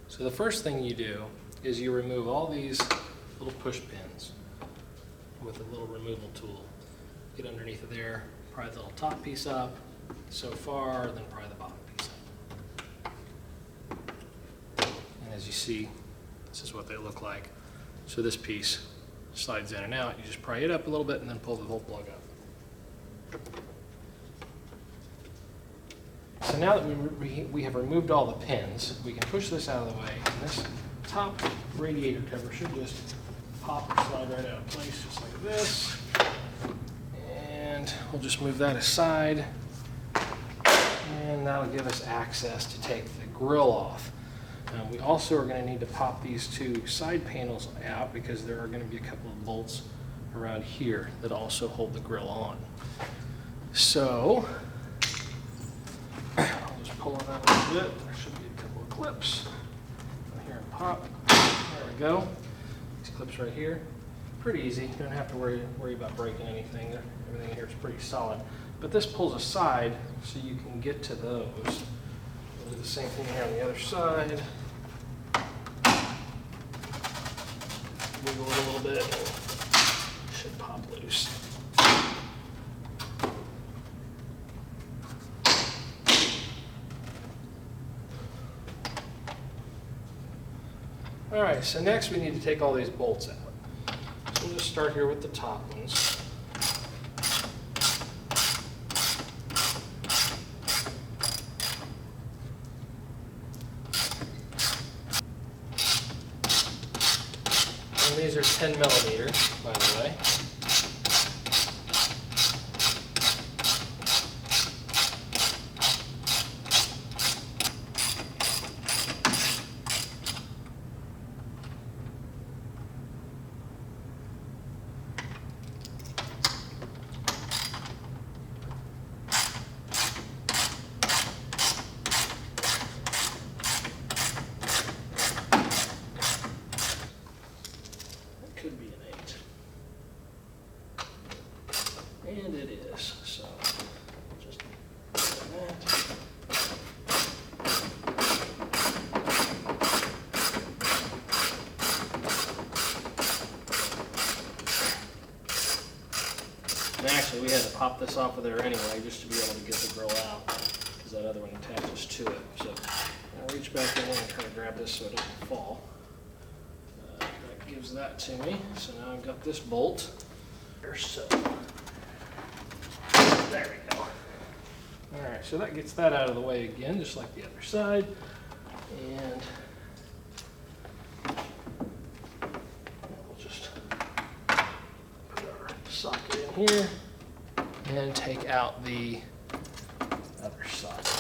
So the first thing you do is you remove all these little push pins with a little removal tool. Get underneath of there, pry the little top piece up so far, then pry the bottom piece up. And as you see, this is what they look like. So this piece slides in and out. You just pry it up a little bit and then pull the whole plug up. So now that we have removed all the pins, we can push this out of the way. And this top radiator cover should just pop or slide right out of place, just like this. And we'll just move that aside. And that'll give us access to take the grill off. We also are going to need to pop these two side panels out because there are going to be a couple of bolts around here that also hold the grill on. So I'll just pull it out a little bit. There should be a couple of clips right here and pop. There we go. These clips right here. Pretty easy. You don't have to worry about breaking anything. Everything here is pretty solid. But this pulls aside so you can get to those. We'll do the same thing here on the other side. Wiggle it a little bit. Should pop loose. All right, so next we need to take all these bolts out. So we'll just start here with the top ones. And these are 10 millimeters, by the way. Could be an 8. And it is. So just do that. And actually we had to pop this off of there anyway just to be able to get the grill out because that other one attaches to it. So I'll reach back in and try to grab this so it doesn't fall. Gives that to me. So now I've got this bolt. So there we go. All right, so that gets that out of the way again, just like the other side. And we'll just put our socket in here and take out the other socket.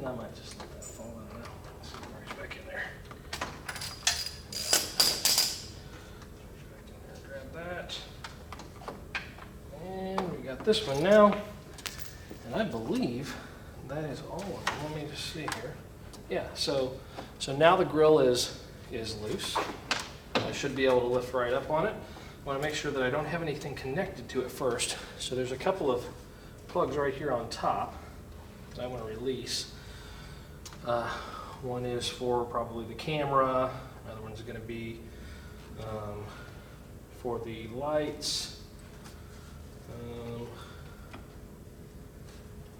I might just let that fall out now. Let's see, reach back in there. Reach back in there, grab that. And we got this one now. And I believe that is all of them. Let me just see here. Yeah, so now the grill is loose. I should be able to lift right up on it. I want to make sure that I don't have anything connected to it first. So there's a couple of plugs right here on top that I want to release. One is for probably the camera, another one's going to be for the lights,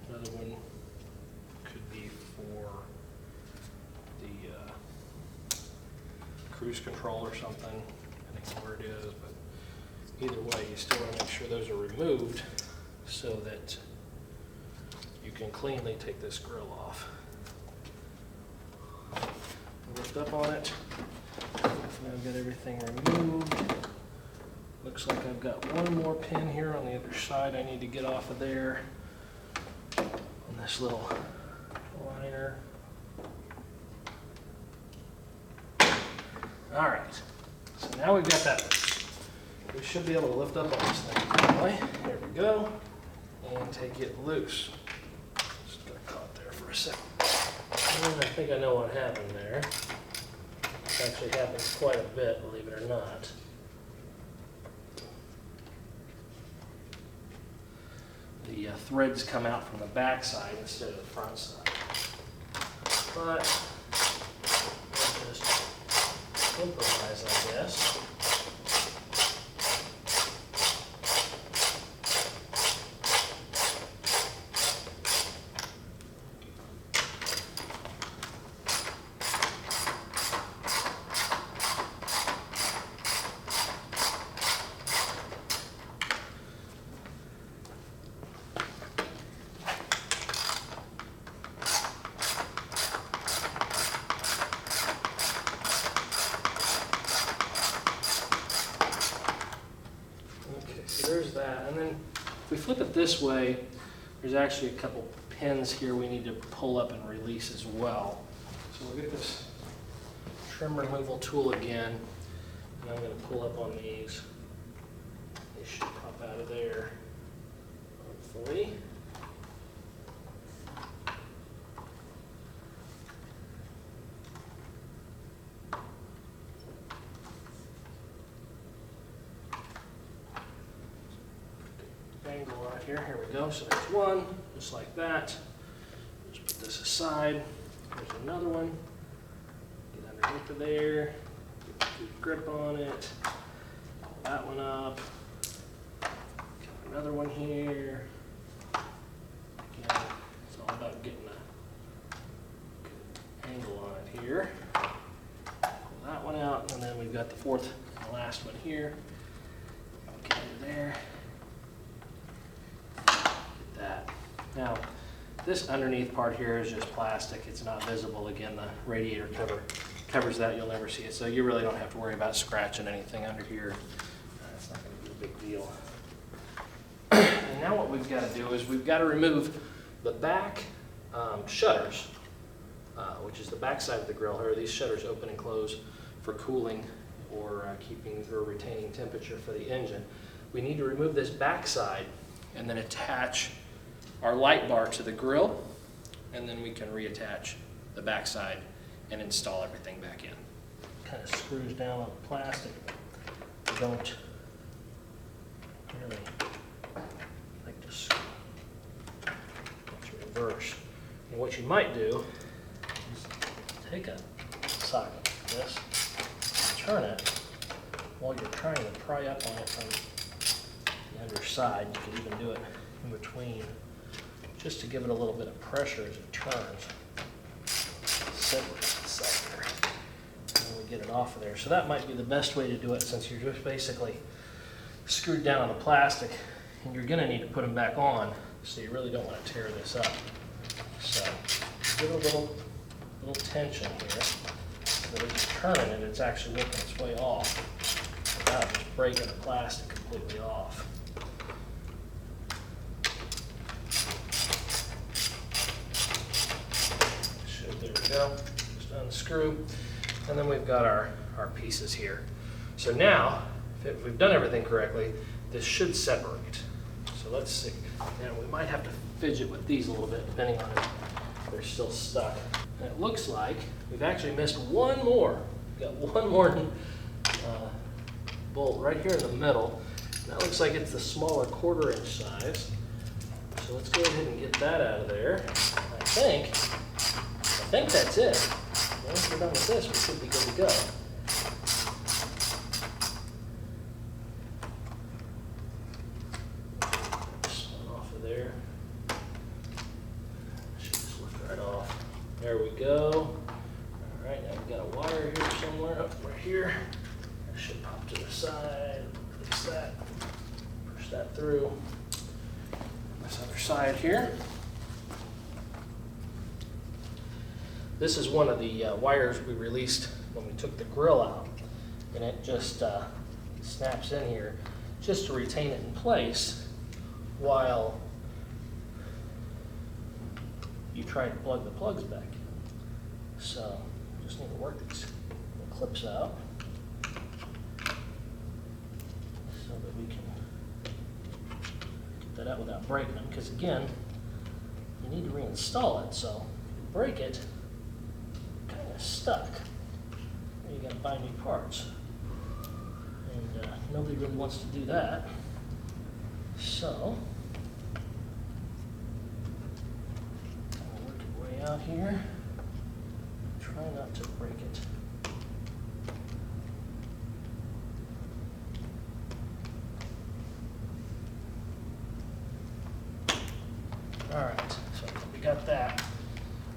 another one could be for the cruise control or something, depending on where it is, but either way you still want to make sure those are removed so that you can cleanly take this grill off. Lift up on it. I've got everything removed. Looks like I've got one more pin here on the other side I need to get off of there. And this little liner. All right, so now we've got that. We should be able to lift up on this thing finally. There we go. And take it loose. Just got caught there for a second. And I think I know what happened there. It actually happens quite a bit, believe it or not. The threads come out from the back side instead of the front side. But we'll just improvise, I guess. There's that, and then if we flip it this way, there's actually a couple pins here we need to pull up and release as well. So we'll get this trim removal tool again, and I'm going to pull up on these. They should pop out of there, hopefully. Angle right here. Here we go. So there's one, just like that. Just put this aside. There's another one. Get underneath of there. Get a good grip on it. Pull that one up. Got another one here. Again, it's all about getting a good angle on it here. Pull that one out, and then we've got the fourth and last one here. Get under there. That. Now, this underneath part here is just plastic. It's not visible. Again, the radiator cover covers that. You'll never see it. So you really don't have to worry about scratching anything under here. It's not going to be a big deal. And now what we've got to do is we've got to remove the back shutters, which is the back side of the grill. Here, these shutters open and close for cooling or keeping or retaining temperature for the engine. We need to remove this back side and then attach our light bar to the grill, and then we can reattach the backside and install everything back in. Kind of screws down on the plastic. You don't really like to screw. It's reverse. And what you might do is take a socket like this, turn it while you're trying to pry up on it from the underside. You can even do it in between, just to give it a little bit of pressure as it turns. Separate the cylinder, and then we get it off of there. So that might be the best way to do it, since you're just basically screwed down on the plastic, and you're going to need to put them back on, so you really don't want to tear this up. So give it a little tension here, so that as you're turning it, it's actually working its way off without just breaking the plastic completely off. There we go, just unscrew, and then we've got our pieces here. So now, if we've done everything correctly, this should separate. So let's see. Now we might have to fidget with these a little bit, depending on if they're still stuck. And it looks like we've actually missed one more. We've got one more bolt right here in the middle. And that looks like it's the smaller 1/4 inch size. So let's go ahead and get that out of there. I think that's it. Once we're done with this, we should be good to go. Just off of there. Should just lift right off. There we go. All right, now we've got a wire here somewhere, up right here. That should pop to the side. Release that. Push that through. This other side here. This is one of the wires we released when we took the grill out, and it just snaps in here just to retain it in place while you try to plug the plugs back in. So just need to work these clips out so that we can get that out without breaking them, because again, you need to reinstall it, so if you break it, stuck. You got to buy new parts. And nobody really wants to do that. So, I'll work your way out here. Try not to break it. All right, so we got that.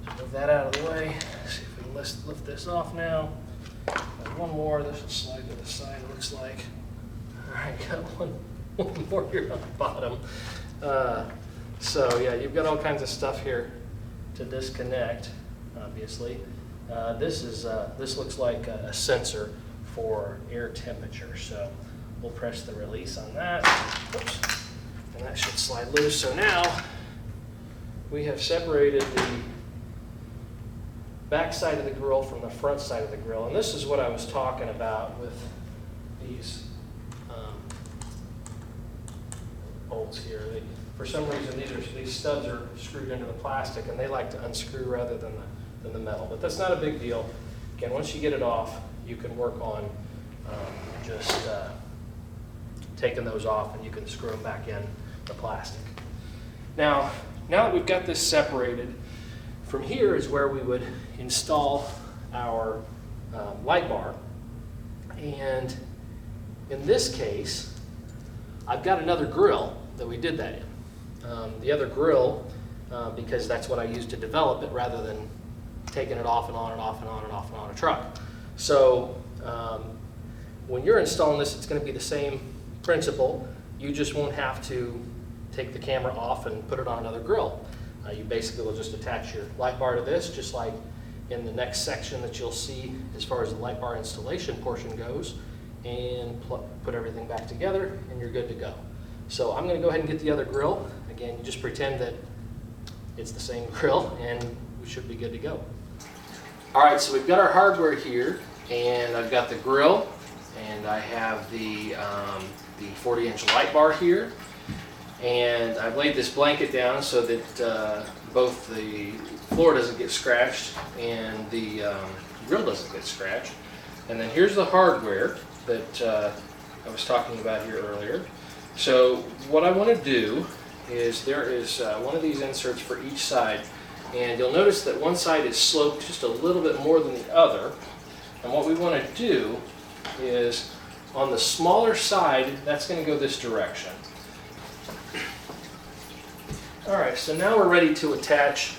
So move that out of the way. See if we can lift this off now. One more. This will slide to the side, it looks like. All right, got one more here on the bottom. So yeah, you've got all kinds of stuff here to disconnect, obviously. This looks like a sensor for air temperature. So we'll press the release on that. Oops. And that should slide loose. So now we have separated the back side of the grill from the front side of the grill. And this is what I was talking about with these bolts here. For some reason, these studs are screwed into the plastic, and they like to unscrew rather than the metal. But that's not a big deal. Again, once you get it off, you can work on just taking those off, and you can screw them back in the plastic. Now that we've got this separated, from here is where we would install our light bar. And in this case, I've got another grill that we did that in. The other grill, because that's what I used to develop it rather than taking it off and on and off and on and off and on a truck. So when you're installing this, it's going to be the same principle. You just won't have to take the camera off and put it on another grill. You basically will just attach your light bar to this, just like in the next section that you'll see as far as the light bar installation portion goes, and put everything back together, and you're good to go. So I'm going to go ahead and get the other grill. Again, you just pretend that it's the same grill, and we should be good to go. All right, so we've got our hardware here, and I've got the grill, and I have the 40-inch light bar here. And I've laid this blanket down so that both the floor doesn't get scratched and the grill doesn't get scratched. And then here's the hardware that I was talking about here earlier. So what I want to do is there is one of these inserts for each side, and you'll notice that one side is sloped just a little bit more than the other. And what we want to do is on the smaller side, that's going to go this direction. All right, so now we're ready to attach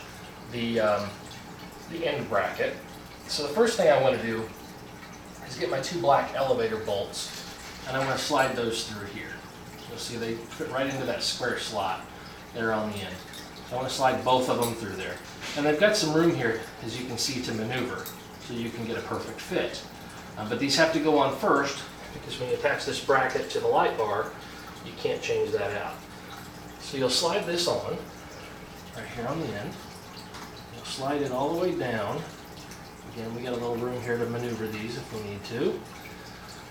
the end bracket. So the first thing I want to do is get my two black elevator bolts, and I want to slide those through here. You'll see they fit right into that square slot there on the end. So I want to slide both of them through there. And they've got some room here, as you can see, to maneuver, so you can get a perfect fit. But these have to go on first, because when you attach this bracket to the light bar, you can't change that out. So you'll slide this on, right here on the end. You'll slide it all the way down. Again, we got a little room here to maneuver these if we need to.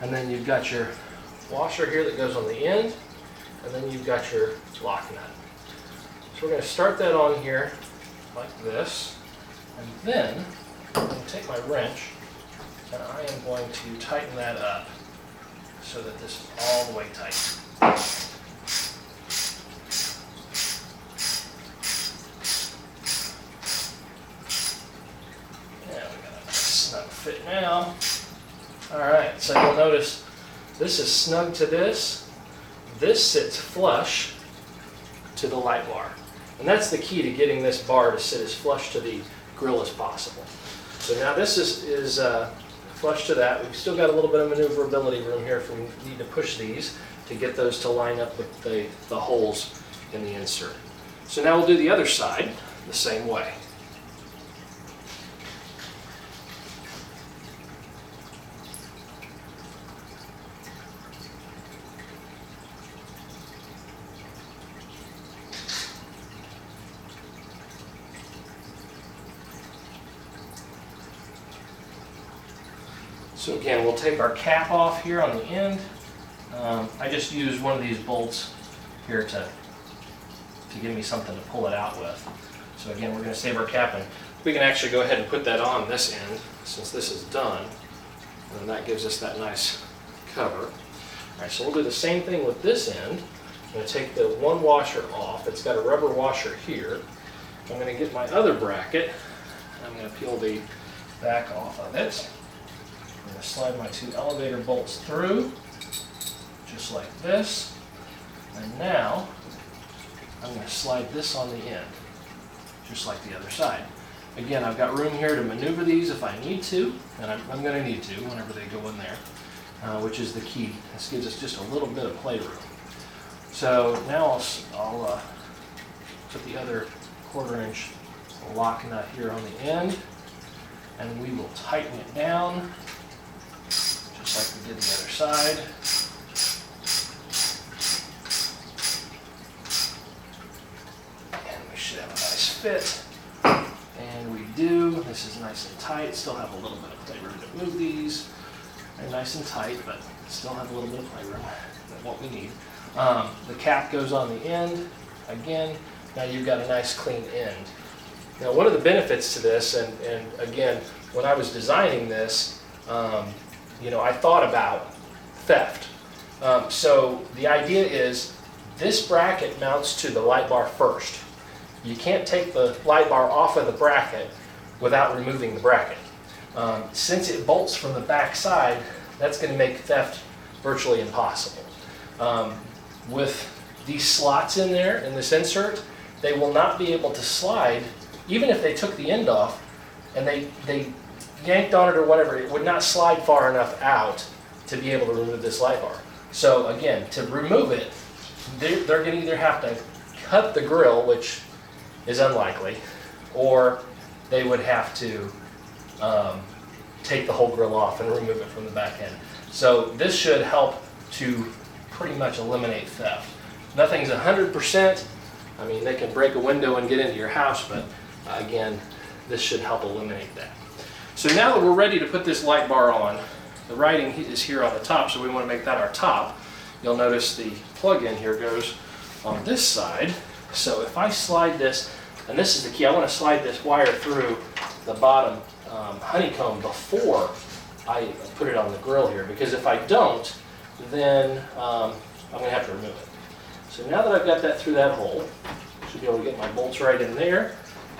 And then you've got your washer here that goes on the end, and then you've got your lock nut. So we're going to start that on here like this, and then I'm going to take my wrench, and I am going to tighten that up so that this is all the way tight. Fit now. All right, so you'll notice this is snug to this. This sits flush to the light bar. And that's the key to getting this bar to sit as flush to the grill as possible. So now this is flush to that. We've still got a little bit of maneuverability room here if we need to push these to get those to line up with the holes in the insert. So now we'll do the other side the same way. So again, we'll take our cap off here on the end. I just used one of these bolts here to give me something to pull it out with. So again, we're going to save our cap, and we can actually go ahead and put that on this end since this is done. And that gives us that nice cover. All right, so we'll do the same thing with this end. I'm going to take the one washer off. It's got a rubber washer here. I'm going to get my other bracket. I'm going to peel the back off of it. I'm going to slide my 2 elevator bolts through, just like this. And now, I'm going to slide this on the end, just like the other side. Again, I've got room here to maneuver these if I need to, and I'm going to need to whenever they go in there, which is the key. This gives us just a little bit of playroom. So now I'll put the other 1/4 inch lock nut here on the end, and we will tighten it down, just like we did the other side. And we should have a nice fit. And we do. This is nice and tight. Still have a little bit of playroom to move these. They're nice and tight, but still have a little bit of playroom. That's what we need. The cap goes on the end. Again, now you've got a nice clean end. Now, one of the benefits to this, and again, when I was designing this, I thought about theft. So the idea is this bracket mounts to the light bar first. You can't take the light bar off of the bracket without removing the bracket. Since it bolts from the back side, that's going to make theft virtually impossible. With these slots in there in this insert, they will not be able to slide, even if they took the end off and they yanked on it or whatever, it would not slide far enough out to be able to remove this light bar. So again, to remove it, they're going to either have to cut the grill, which is unlikely, or they would have to take the whole grill off and remove it from the back end. So this should help to pretty much eliminate theft. Nothing's 100%. I mean, they can break a window and get into your house, but again, this should help eliminate that. So now that we're ready to put this light bar on, the writing is here on the top, so we want to make that our top. You'll notice the plug-in here goes on this side. So if I slide this, and this is the key, I want to slide this wire through the bottom honeycomb before I put it on the grill here, because if I don't, then I'm going to have to remove it. So now that I've got that through that hole, I should be able to get my bolts right in there,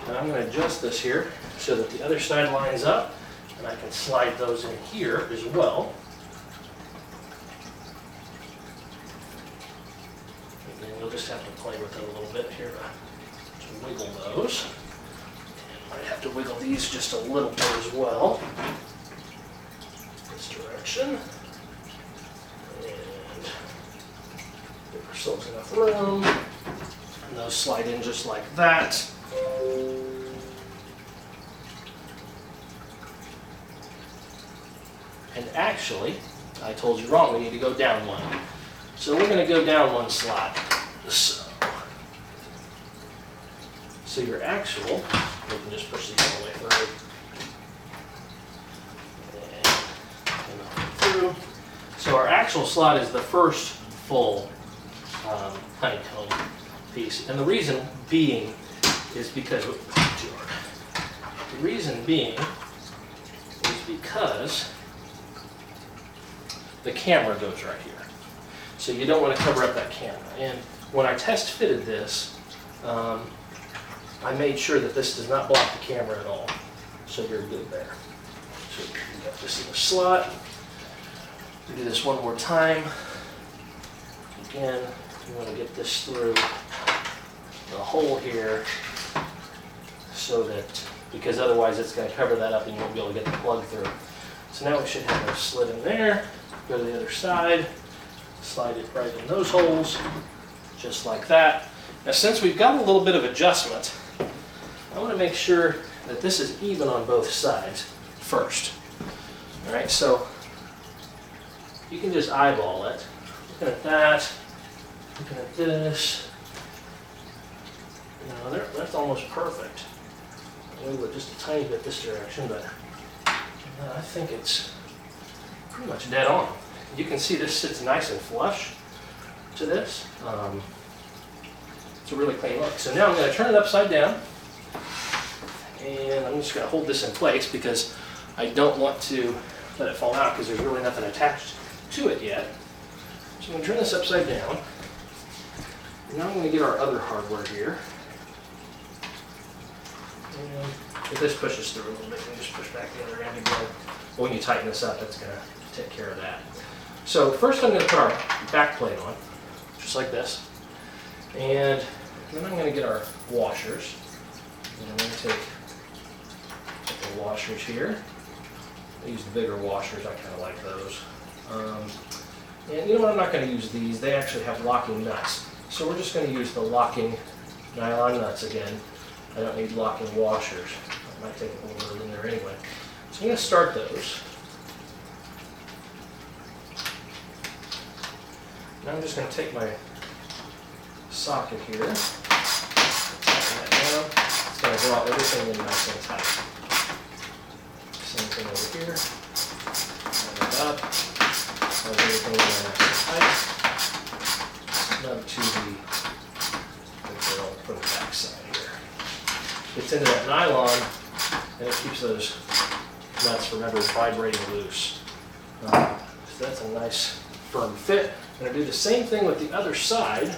and I'm going to adjust this here so that the other side lines up, and I can slide those in here as well. And you'll just have to play with it a little bit here to wiggle those. And might have to wiggle these just a little bit as well. This direction. And give ourselves enough room. And those slide in just like that. And actually, I told you wrong, we need to go down one. So we're going to go down one slot. So your actual, we can just push these all the way through. So our actual slot is the first full honeycomb piece. And the reason being is because, the camera goes right here. So you don't want to cover up that camera. And when I test fitted this, I made sure that this does not block the camera at all. So you're good there. So we got this in the slot. We do this one more time. Again, you want to get this through the hole here so that, because otherwise it's going to cover that up and you won't be able to get the plug through. So now we should have a slit in there. Go to the other side, slide it right in those holes, just like that. Now since we've got a little bit of adjustment, I want to make sure that this is even on both sides first. All right, so you can just eyeball it. Looking at that, looking at this, that's almost perfect. I'll wiggle it just a tiny bit this direction, but I think it's pretty much dead on. You can see this sits nice and flush to this. It's a really clean look. So now I'm going to turn it upside down. And I'm just going to hold this in place because I don't want to let it fall out because there's really nothing attached to it yet. So I'm going to turn this upside down. And now I'm going to get our other hardware here. And if this pushes through a little bit, you just push back the other end again. When you tighten this up, it's going to take care of that. So first I'm going to put our back plate on, just like this. And then I'm going to get our washers. And I'm going to take the washers here. I use the bigger washers, I kind of like those. And you know what, I'm not going to use these. They actually have locking nuts. So we're just going to use the locking nylon nuts again. I don't need locking washers. I might take a little bit in there anyway. So I'm going to start those. Now I'm just going to take my socket here, tighten that down. It's going to draw everything in nice and tight. Same thing over here. Tighten it up. Hold everything in nice and tight. Snug to the drill from the back side here. Gets into that nylon and it keeps those nuts from ever vibrating loose. So that's a nice firm fit. I'm going to do the same thing with the other side.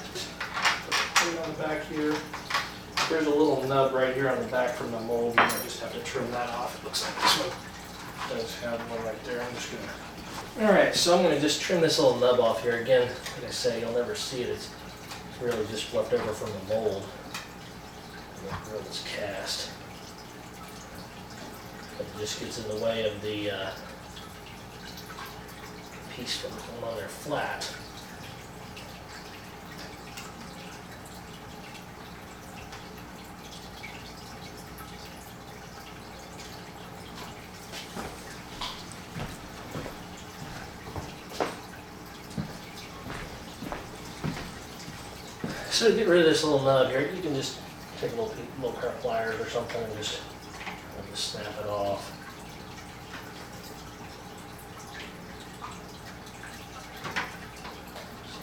Put it on the back here. There's a little nub right here on the back from the mold. I just have to trim that off. It looks like this one does have one right there. I'm just going to... Alright, so I'm going to just trim this little nub off here. Again, like I say, you'll never see it. It's really just left over from the mold. The grill is cast. It just gets in the way of the piece from going on there flat. So to get rid of this little nub here, you can just take a little pair of pliers or something and just snap it off.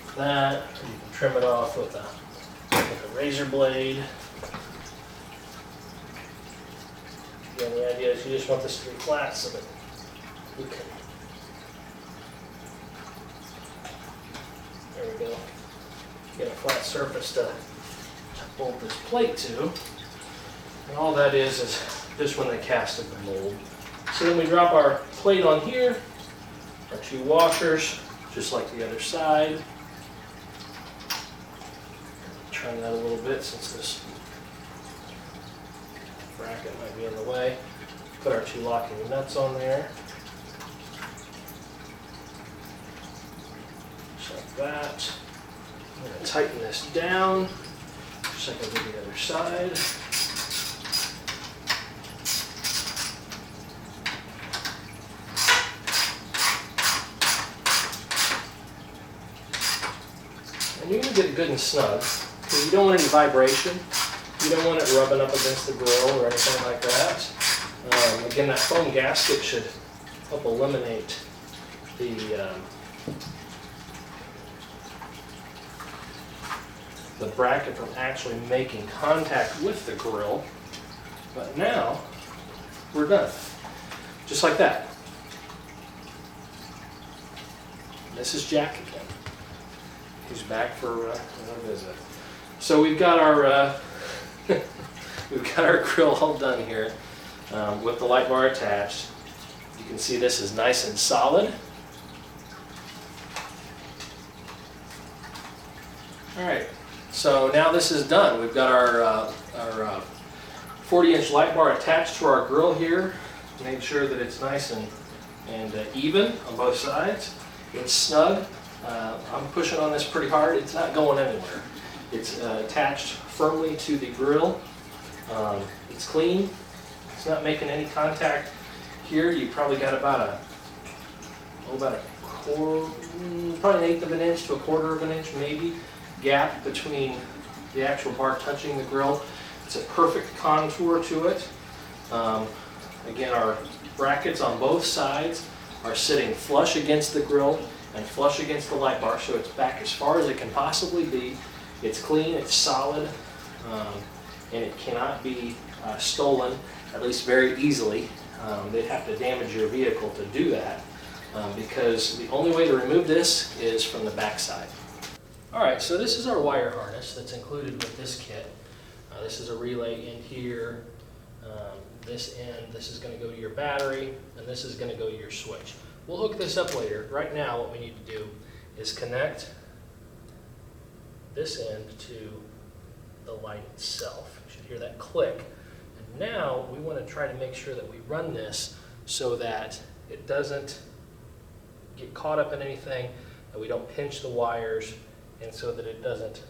Like that, or you can trim it off with a razor blade. Again, the idea is you just want this to be flat so that you can. There we go. Get a flat surface to bolt this plate to. And all that is just when they casted the mold. So then we drop our plate on here, our two washers, just like the other side. Trim that a little bit since this bracket might be in the way. Put our two locking nuts on there. Just like that. I'm going to tighten this down, just like I did the other side. And you're going to get it good and snug, because you don't want any vibration. You don't want it rubbing up against the grill or anything like that. Again, that foam gasket should help eliminate the bracket from actually making contact with the grill. But now we're done, just like that. This is Jack again. He's back for another visit. So we've got our grill all done here with the light bar attached. You can see this is nice and solid. All right. So now this is done. We've got our 40-inch light bar attached to our grill here. Made sure that it's nice and even on both sides. It's snug. I'm pushing on this pretty hard. It's not going anywhere. It's attached firmly to the grill. It's clean. It's not making any contact here. You probably got about a quarter, probably 1/8 of an inch to 1/4 of an inch maybe gap between the actual bar touching the grill. It's a perfect contour to it. Again, our brackets on both sides are sitting flush against the grill and flush against the light bar, so it's back as far as it can possibly be. It's clean, it's solid, and it cannot be stolen, at least very easily. They'd have to damage your vehicle to do that, because the only way to remove this is from the backside. All right, so this is our wire harness that's included with this kit. This is a relay in here. This end, this is going to go to your battery, and this is going to go to your switch. We'll hook this up later. Right now, what we need to do is connect this end to the light itself. You should hear that click. And now we want to try to make sure that we run this so that it doesn't get caught up in anything, that we don't pinch the wires, and so that it doesn't,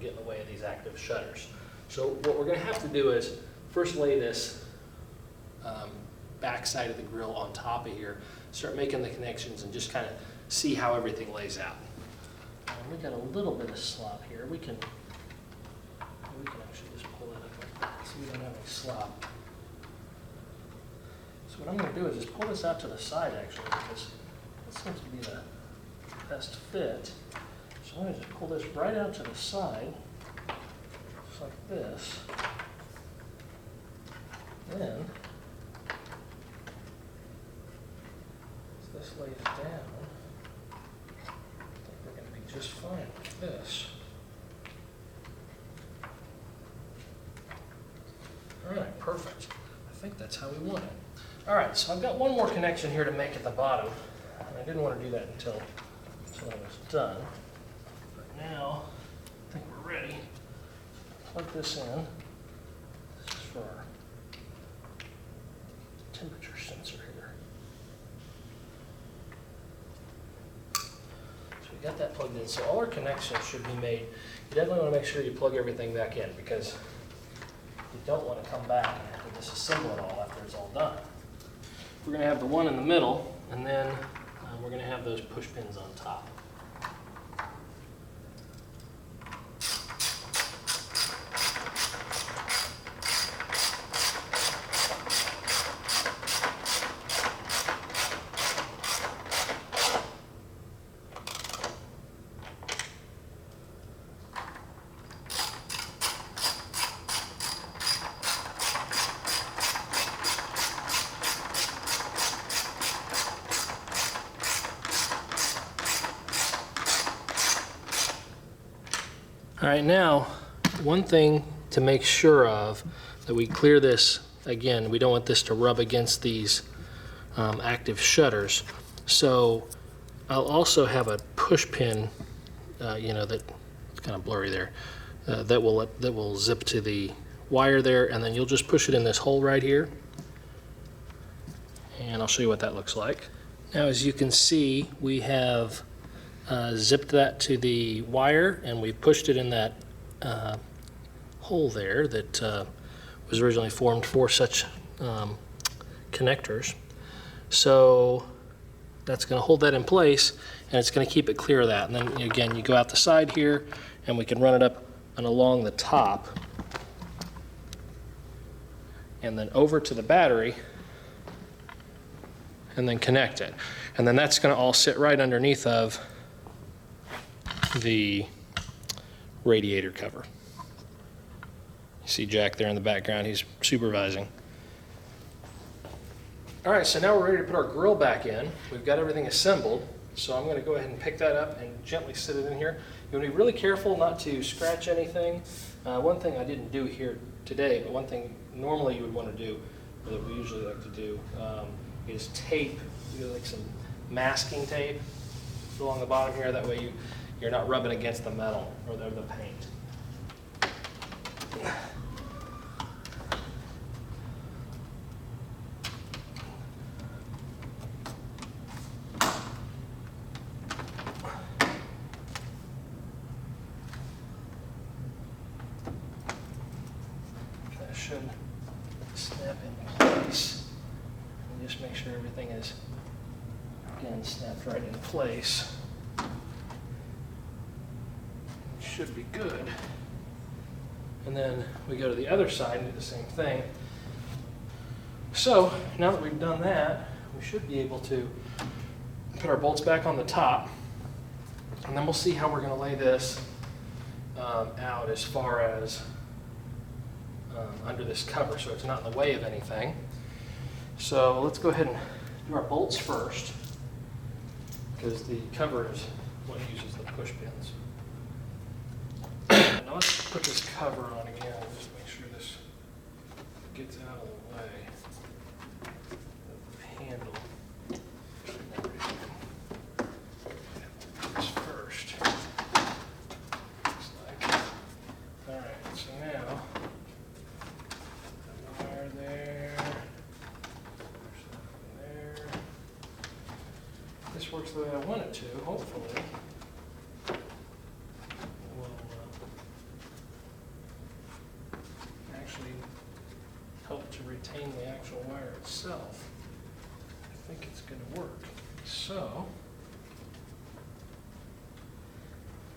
get in the way of these active shutters. So what we're going to have to do is first lay this back side of the grill on top of here, start making the connections, and just kind of see how everything lays out. We got a little bit of slop here. We can actually just pull that up like that so we don't have any slop. So what I'm going to do is just pull this out to the side actually, because this seems to be the best fit. So I'm going to just pull this right out to the side, just like this. Then, as this lays down, I think we're going to be just fine with this. All right, perfect. I think that's how we want it. All right, so I've got one more connection here to make at the bottom. I didn't want to do that until I was done. But now, I think we're ready. Plug this in. This is for our temperature sensor here. So we got that plugged in. So all our connections should be made. You definitely want to make sure you plug everything back in, because you don't want to come back and have to disassemble it all after it's all done. We're going to have the one in the middle, and then we're going to have those push pins on top. All right, now, one thing to make sure of, that we clear this, again, we don't want this to rub against these active shutters. So I'll also have a push pin, that it's kind of blurry there, that will zip to the wire there, and then you'll just push it in this hole right here. And I'll show you what that looks like. Now, as you can see, we have zipped that to the wire, and we pushed it in that hole there that was originally formed for such connectors. So that's going to hold that in place, and it's going to keep it clear of that. And then again, you go out the side here, and we can run it up and along the top, and then over to the battery, and then connect it. And then that's going to all sit right underneath of the radiator cover. You see Jack there in the background, he's supervising. All right, so now we're ready to put our grill back in. We've got everything assembled, so I'm going to go ahead and pick that up and gently sit it in here. You want to be really careful not to scratch anything. One thing I didn't do here today, but one thing normally you would want to do, that we usually like to do, is tape, like some masking tape along the bottom here. That way you're not rubbing against the metal or the paint. That should snap in place. And just make sure everything is, again, snapped right in place. Should be good. And then we go to the other side and do the same thing. So now that we've done that, we should be able to put our bolts back on the top, and then we'll see how we're going to lay this out as far as under this cover, so it's not in the way of anything. So let's go ahead and do our bolts first, because the cover is what uses the push pins. Now let's put this cover on again, just make sure this gets out of the way of the handle. This first. Looks like. All right, so now the wire there. There. This works the way I want it to, hopefully. Help to retain the actual wire itself. I think it's going to work. So,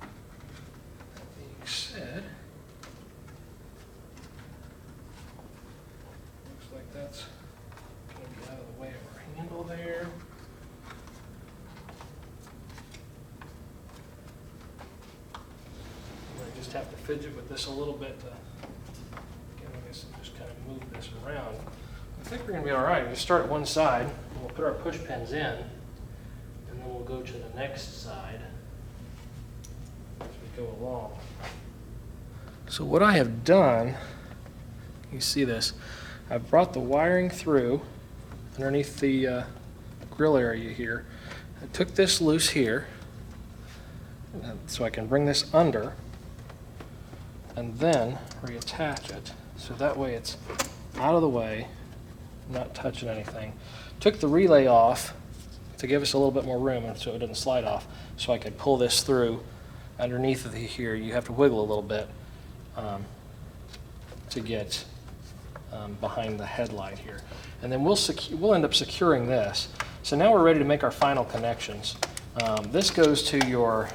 that being said, looks like that's going to be out of the way of our handle there. I just have to fidget with this a little bit to just kind of move this around. I think we're going to be all right. We start at one side, and we'll put our push pins in, and then we'll go to the next side as we go along. So what I have done, you see this, I've brought the wiring through underneath the grill area here. I took this loose here, so I can bring this under, and then reattach it. So that way it's out of the way, not touching anything. Took the relay off to give us a little bit more room so it doesn't slide off, so I could pull this through underneath of here. You have to wiggle a little bit to get behind the headlight here. And then we'll end up securing this. So now we're ready to make our final connections. This goes to your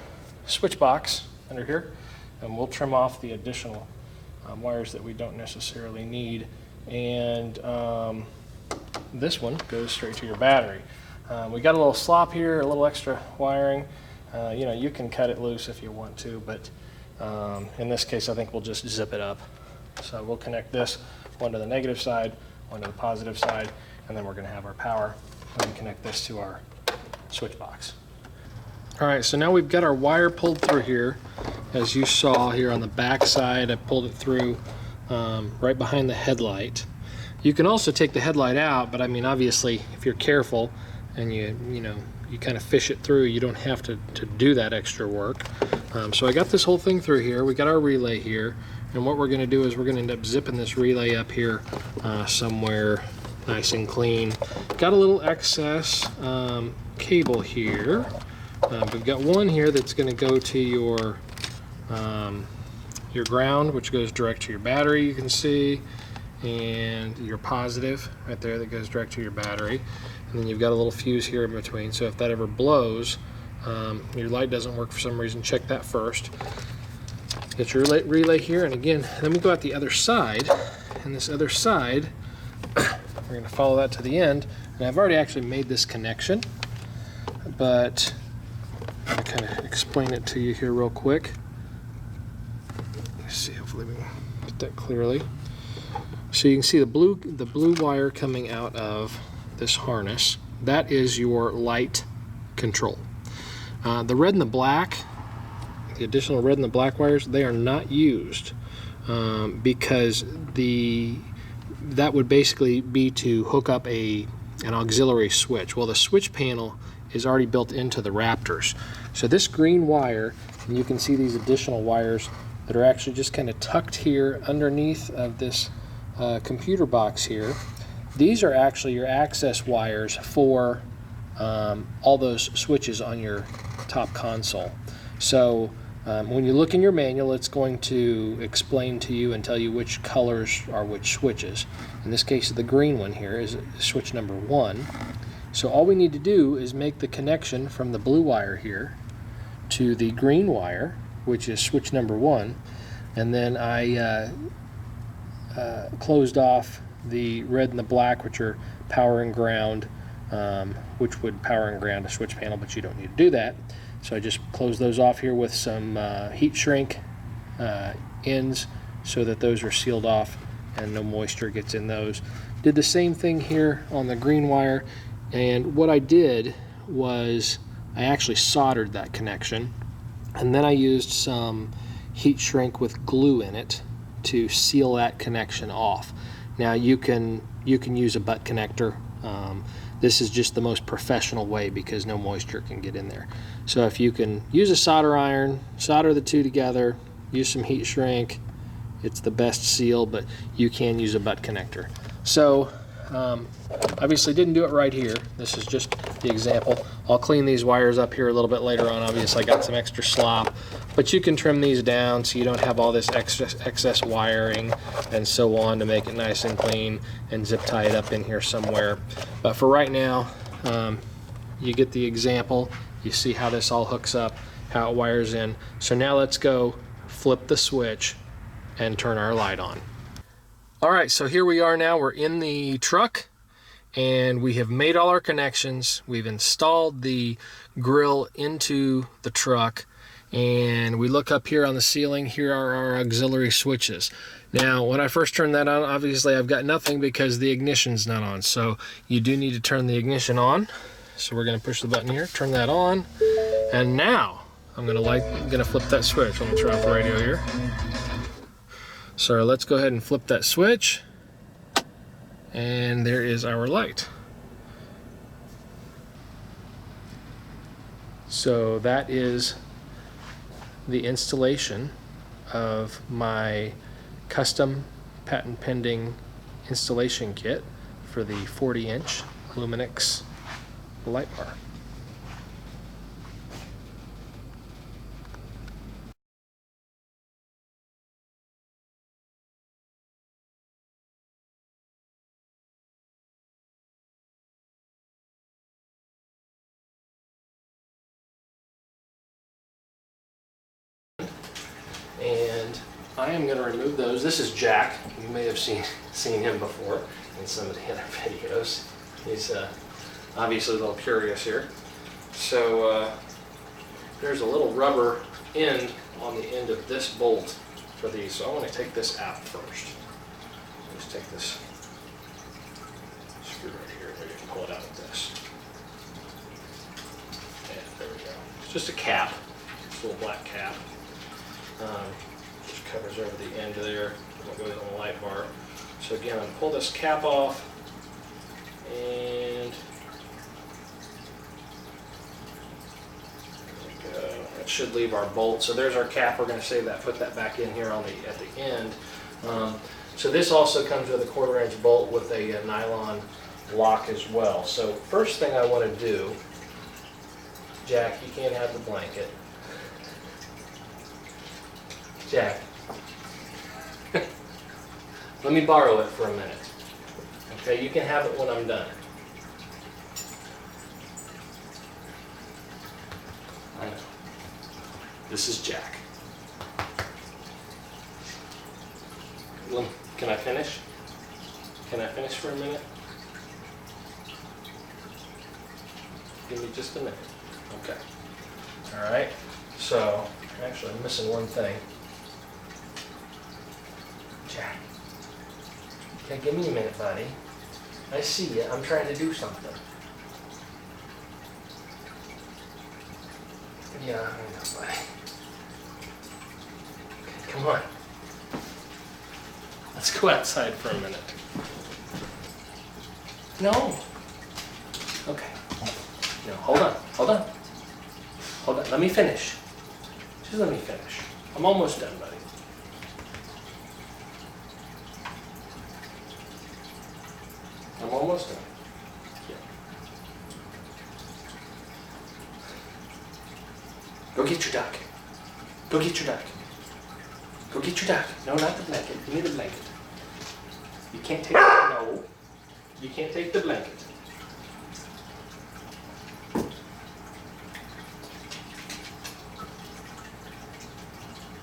switch box under here, and we'll trim off the additional wires that we don't necessarily need, and this one goes straight to your battery. We got a little slop here, a little extra wiring. You know, you can cut it loose if you want to, but in this case I think we'll just zip it up. So we'll connect this one to the negative side, one to the positive side, and then we're going to have our power and connect this to our switch box. All right, so now we've got our wire pulled through here. As you saw here on the back side, I pulled it through right behind the headlight. You can also take the headlight out, but I mean, obviously, if you're careful and you kind of fish it through, you don't have to do that extra work. So I got this whole thing through here. We got our relay here, and what we're going to do is we're going to end up zipping this relay up here somewhere nice and clean. Got a little excess cable here. We've got one here that's going to go to your ground, which goes direct to your battery, you can see, and your positive right there that goes direct to your battery. And then you've got a little fuse here in between, so if that ever blows, your light doesn't work for some reason, check that first. Get your relay here, and again, then we go out the other side, and this other side, we're going to follow that to the end, and I've already actually made this connection, but I'll kind of explain it to you here real quick. Let's see, hopefully we can get that clearly. So you can see the blue wire coming out of this harness. That is your light control. The red and the black, the additional red and the black wires, they are not used because that would basically be to hook up an auxiliary switch. Well, the switch panel is already built into the RAPTORs. So this green wire, and you can see these additional wires that are actually just kind of tucked here underneath of this computer box here. These are actually your access wires for all those switches on your top console. So when you look in your manual, it's going to explain to you and tell you which colors are which switches. In this case, the green one here is switch number 1. So all we need to do is make the connection from the blue wire here to the green wire, which is switch number 1, and then I closed off the red and the black, which are power and ground, which would power and ground a switch panel, but you don't need to do that. So I just closed those off here with some heat shrink ends so that those are sealed off and no moisture gets in those. Did the same thing here on the green wire, and what I did was I actually soldered that connection, and then I used some heat shrink with glue in it to seal that connection off. Now you can use a butt connector. This is just the most professional way because no moisture can get in there. So if you can use a solder iron, solder the two together, use some heat shrink, it's the best seal, but you can use a butt connector. So obviously didn't do it right here. This is just the example. I'll clean these wires up here a little bit later on. Obviously I got some extra slop, but you can trim these down so you don't have all this excess wiring and so on, to make it nice and clean, and zip tie it up in here somewhere. But for right now, you get the example. You see how this all hooks up, how it wires in. So now let's go flip the switch and turn our light on. All right, so here we are now. We're in the truck and we have made all our connections. We've installed the grill into the truck, and we look up here on the ceiling. Here are our auxiliary switches. Now, when I first turned that on, obviously I've got nothing because the ignition's not on. So you do need to turn the ignition on. So we're gonna push the button here, turn that on, and now I'm gonna flip that switch. I'm gonna turn off the radio here. So let's go ahead and flip that switch, and there is our light. So that is the installation of my custom patent pending installation kit for the 40-inch Luminix light bar. And I am going to remove those. This is Jack. You may have seen him before in some of the other videos. He's obviously a little curious here. So there's a little rubber end on the end of this bolt for these. So I want to take this out first. Just take this screw right here. Maybe you can pull it out with this. And there we go. It's just a cap. It's a little black cap. Just covers over the end there. What goes on the light bar. So again, I'm going to pull this cap off, and there we go. That should leave our bolt. So there's our cap. We're going to save that, put that back in here on at the end. So this also comes with a 1/4-inch bolt with a nylon lock as well. So first thing I want to do, Jack, you can't have the blanket. Jack, let me borrow it for a minute. Okay, you can have it when I'm done. I know. This is Jack. Can I finish? Can I finish for a minute? Give me just a minute. Okay. All right. So, actually, I'm missing one thing. Jack. Okay, give me a minute, buddy. I see you. I'm trying to do something. Yeah, I know, buddy. Okay, come on. Let's go outside for a minute. No. Okay. No, hold on. Hold on. Hold on. Let me finish. Just let me finish. I'm almost done, buddy. I'm almost done. Yeah. Go get your duck. Go get your duck. Go get your duck. No, not the blanket. Give me the blanket. You can't take no. You can't take the blanket.